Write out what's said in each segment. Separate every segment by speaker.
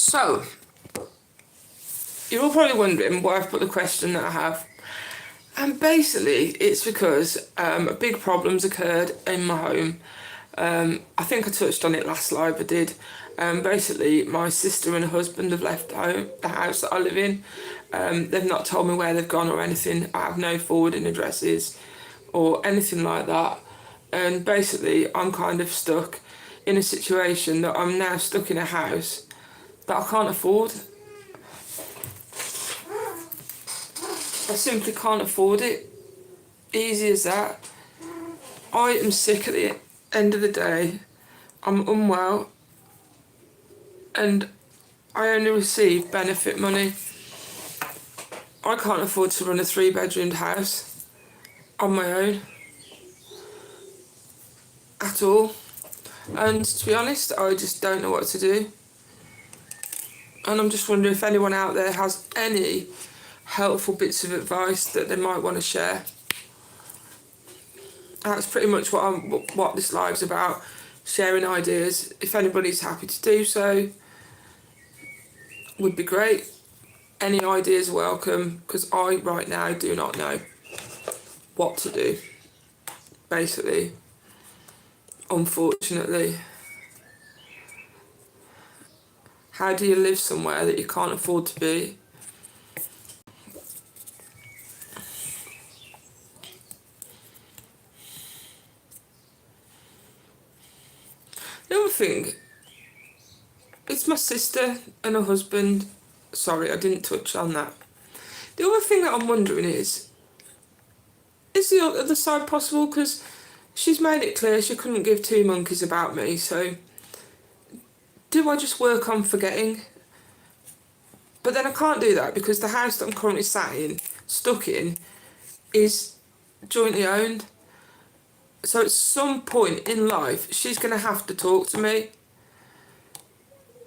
Speaker 1: So, you're all probably wondering why I've put the question that I have. And basically, it's because big problems occurred in my home. I think I touched on it last live, I did. Basically, my sister and her husband have left the house that I live in. They've not told me where they've gone or anything. I have no forwarding addresses or anything like that. And basically, I'm kind of stuck in a situation that I'm now stuck in a house that I can't afford. I simply can't afford it. Easy as that. I am sick at the end of the day. I'm unwell and I only receive benefit money. I can't afford to run a 3-bedroomed house on my own at all. And to be honest, I just don't know what to do. And I'm just wondering if anyone out there has any helpful bits of advice that they might want to share. That's pretty much what this live's about, sharing ideas. If anybody's happy to do so, would be great. Any ideas are welcome, because I right now do not know what to do, basically, unfortunately. How do you live somewhere that you can't afford to be? The other thing, it's my sister and her husband. Sorry, I didn't touch on that. The other thing that I'm wondering is the other side possible? Because she's made it clear she couldn't give two monkeys about me, so do I just work on forgetting? But then I can't do that because the house that I'm currently stuck in, is jointly owned. So at some point in life, she's going to have to talk to me.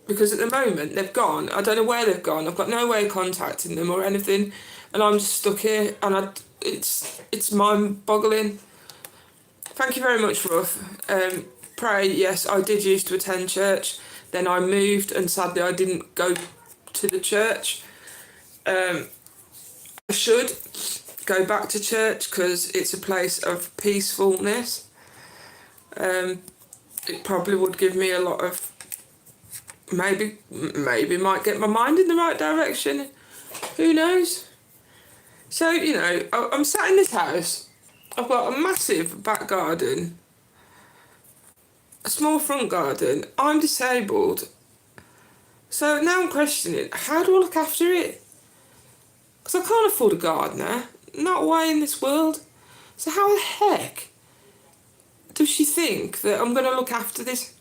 Speaker 1: Because at the moment, they've gone. I don't know where they've gone. I've got no way of contacting them or anything. And I'm just stuck here. And it's mind-boggling. Thank you very much, Ruff. Pray, yes, I did used to attend church. Then I moved and sadly I didn't go to the church. I should go back to church because it's a place of peacefulness. It probably would give me a lot of, maybe might get my mind in the right direction. Who knows? So, I'm sat in this house. I've got a massive back garden, a small front garden. I'm disabled. So now I'm questioning, how do I look after it? Because I can't afford a gardener. Not a way in this world. So how the heck does she think that I'm going to look after this?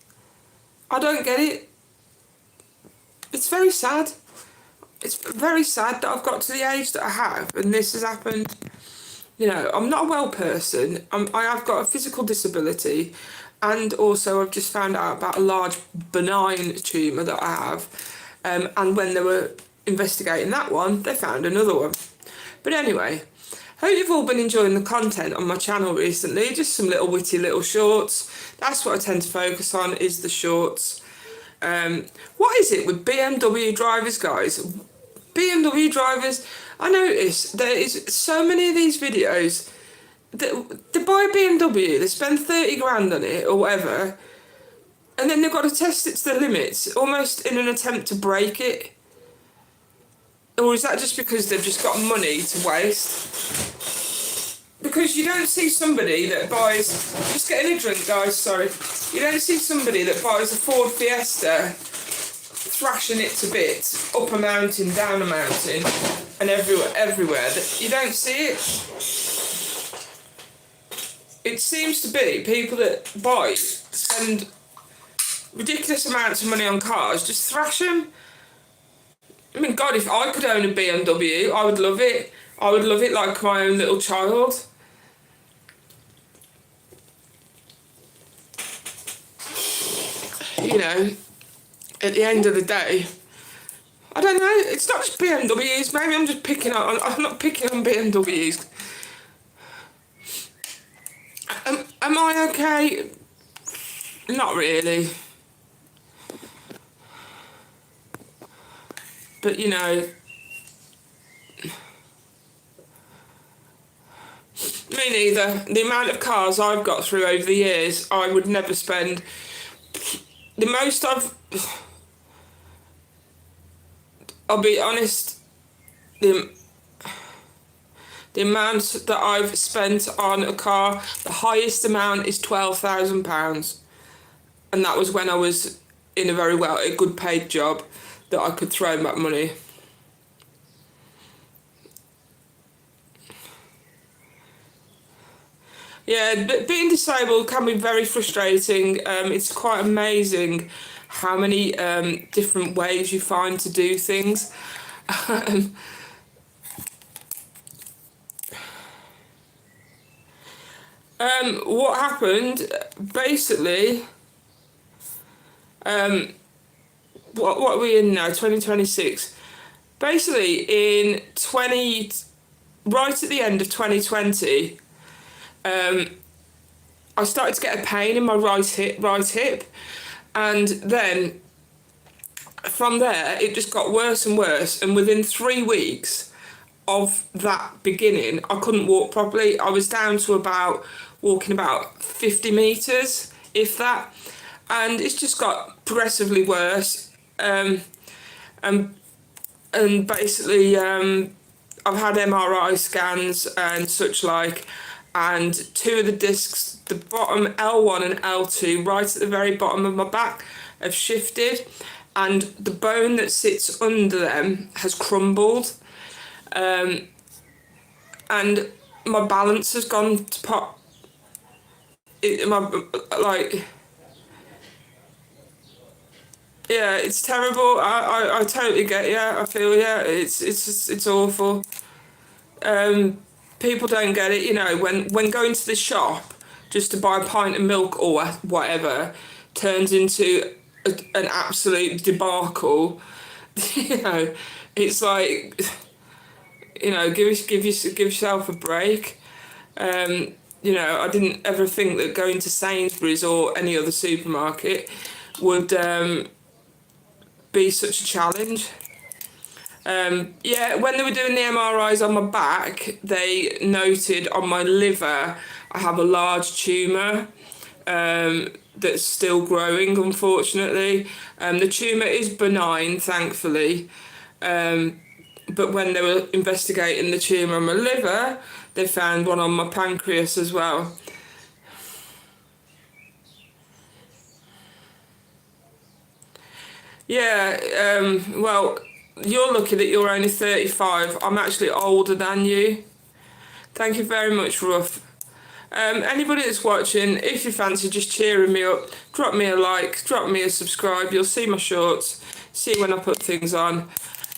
Speaker 1: I don't get it. It's very sad. It's very sad that I've got to the age that I have and this has happened. I'm not a well person. I have got a physical disability, and also I've just found out about a large benign tumour that I have. And when they were investigating that one, they found another one. But anyway, hope you've all been enjoying the content on my channel recently. Just some little witty little shorts. That's what I tend to focus on, is the shorts. What is it with BMW drivers, guys? BMW drivers, I notice there is so many of these videos that they buy a BMW, they spend 30 grand on it or whatever, and then they've got to test it to the limits, almost in an attempt to break it. Or is that just because they've just got money to waste? Because you don't see somebody that buys, just getting a drink, guys, sorry. You don't see somebody that buys a Ford Fiesta, thrashing it to bits, up a mountain, down a mountain, and everywhere. You don't see it. It seems to be people that spend ridiculous amounts of money on cars, just thrash them. I mean, God, if I could own a BMW, I would love it. I would love it like my own little child. At the end of the day, I don't know, it's not just BMWs, maybe I'm not picking on BMWs. Am I okay? Not really. But you know, me neither. The amount of cars I've got through over the years, I would never spend. The most I'll be honest, the the amount that I've spent on a car, the highest amount is £12,000, and that was when I was in a good paid job that I could throw that money. Yeah, but being disabled can be very frustrating. It's quite amazing how many different ways you find to do things. What happened, basically, what are we in now, 2026? Basically, right at the end of 2020, I started to get a pain in my right hip, and then from there it just got worse and worse. And within 3 weeks of that beginning, I couldn't walk properly. I was down to walking about 50 meters, if that, and it's just got progressively worse. And basically, I've had MRI scans and such like, and two of the discs, the bottom L1 and L2, right at the very bottom of my back, have shifted, and the bone that sits under them has crumbled, and my balance has gone to pot. Yeah, it's terrible. I totally get. Yeah, I feel. Yeah, it's awful. People don't get it, when going to the shop just to buy a pint of milk or whatever turns into an absolute debacle. you know, it's like, give yourself a break. I didn't ever think that going to Sainsbury's or any other supermarket would be such a challenge. When they were doing the MRIs on my back, they noted on my liver I have a large tumour that's still growing, unfortunately. The tumour is benign, thankfully. But when they were investigating the tumour on my liver, they found one on my pancreas as well. Yeah, well, you're lucky that you're only 35. I'm actually older than you. Thank you very much, Ruff. Anybody that's watching, if you fancy just cheering me up, drop me a like, drop me a subscribe. You'll see my shorts, see when I put things on.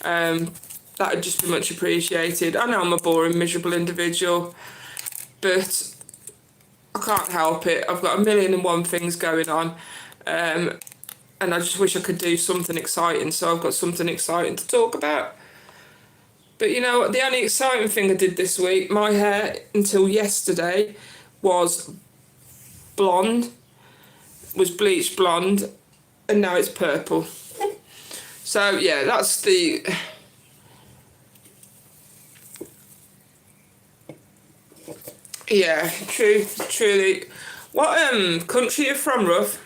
Speaker 1: That would just be much appreciated. I know I'm a boring, miserable individual, but I can't help it. I've got 1,000,001 things going on. And I just wish I could do something exciting, so I've got something exciting to talk about. But you know what, the only exciting thing I did this week, my hair until yesterday was blonde, was bleached blonde, and now it's purple. So yeah, that's the... Yeah, truly. What country are you from, Ruff?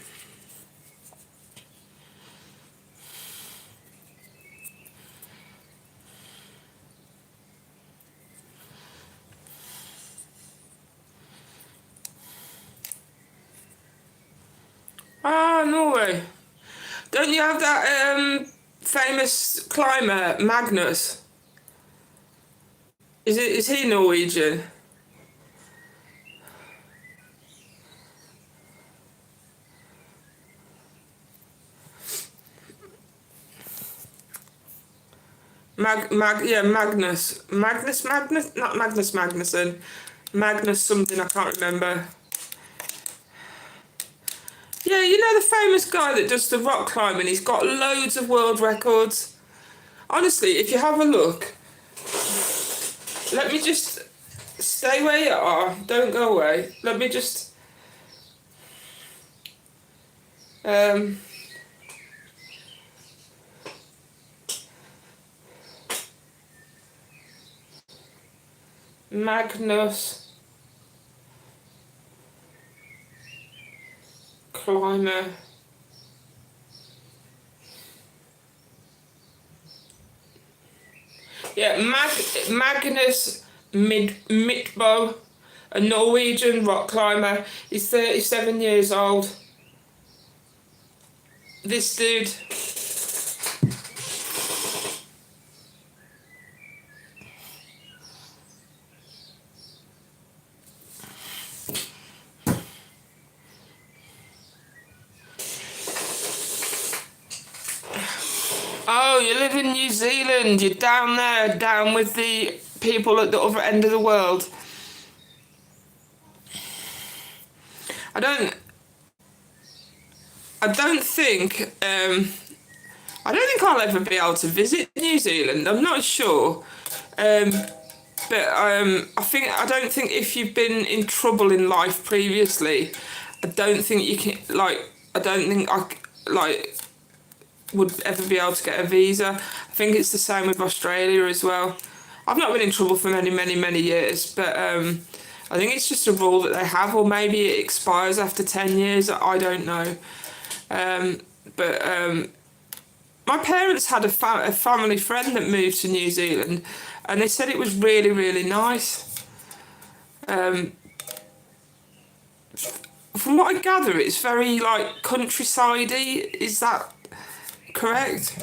Speaker 1: Ah, Norway. Don't you have that famous climber, Magnus? Is he Norwegian? Magnus, not Magnus Magnuson. Magnus something, I can't remember. Yeah, you know the famous guy that does the rock climbing? He's got loads of world records. Honestly, if you have a look, let me just stay where you are. Don't go away. Let me just... Magnus Climber. Yeah, Magnus Midtbo, a Norwegian rock climber. He's 37 years old. This dude. Oh, you live in New Zealand. You're down there, down with the people at the other end of the world. I don't. I don't think. I don't think I'll ever be able to visit New Zealand. I'm not sure. Um, I don't think if you've been in trouble in life previously, I don't think you can I don't think like would ever be able to get a visa. I think it's the same with Australia as well. I've not been in trouble for many years, but I think it's just a rule that they have, or maybe it expires after 10 years. I don't know. Um, but my parents had a family friend that moved to New Zealand, and they said it was really nice. Um, from what I gather, it's very like countryside-y. Is that correct?